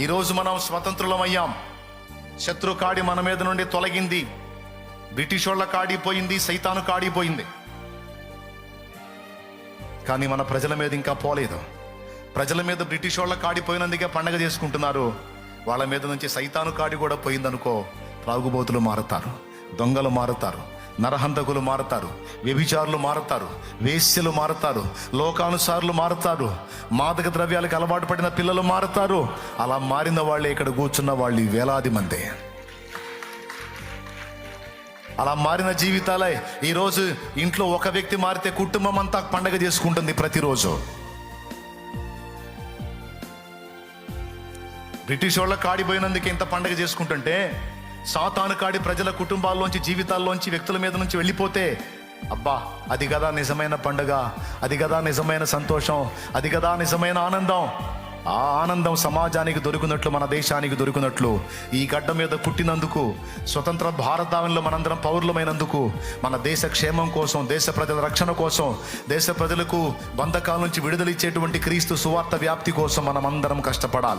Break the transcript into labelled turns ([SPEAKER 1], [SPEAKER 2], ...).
[SPEAKER 1] ఈరోజు మనం స్వతంత్రులమయ్యాం. శత్రు కాడి మన మీద నుండి తొలగింది. బ్రిటిష్ వాళ్ళ కాడిపోయింది, సైతాను కాడిపోయింది. కానీ మన ప్రజల మీద ఇంకా పోలేదు. ప్రజల మీద బ్రిటిష్ వాళ్ళ కాడిపోయినందుకే పండగ చేసుకుంటున్నారు. వాళ్ళ మీద నుంచి సైతాను కాడి కూడా పోయిందనుకో, త్రాగుబోతులు మారుతారు, దొంగలు మారుతారు, నరహంతకులు మారుతారు, వ్యభిచారులు మారుతారు, వేశ్యలు మారుతారు, లోకానుసారులు మారుతారు, మాదక ద్రవ్యాలకు అలవాటు పడిన పిల్లలు మారుతారు. అలా మారిన వాళ్ళే ఇక్కడ కూర్చున్న వాళ్ళు వేలాది మంది. అలా మారిన జీవితాలే ఈరోజు ఇంట్లో ఒక వ్యక్తి మారితే కుటుంబం అంతా పండగ చేసుకుంటుంది ప్రతిరోజు. బ్రిటిష్ వాళ్ళ కాడిపోయినందుకు ఎంత పండగ చేసుకుంటుంటే, సాతాను కాడి ప్రజల కుటుంబాల్లోంచి, జీవితాల్లోంచి, వ్యక్తుల మీద నుంచి వెళ్ళిపోతే, అబ్బా అది కదా నిజమైన పండుగ, అది కదా నిజమైన సంతోషం, అది కదా నిజమైన ఆనందం. ఆ ఆనందం సమాజానికి దొరికినట్లు, మన దేశానికి దొరికినట్లు, ఈ గడ్డ మీద పుట్టినందుకు, స్వతంత్ర భారతావనిలో మనందరం పౌరులమైనందుకు, మన దేశ క్షేమం కోసం, దేశ ప్రజల రక్షణ కోసం, దేశ ప్రజలకు బంధకాల నుంచి విడుదల ఇచ్చేటువంటి క్రీస్తు సువార్త వ్యాప్తి కోసం మనం అందరం కష్టపడాలి.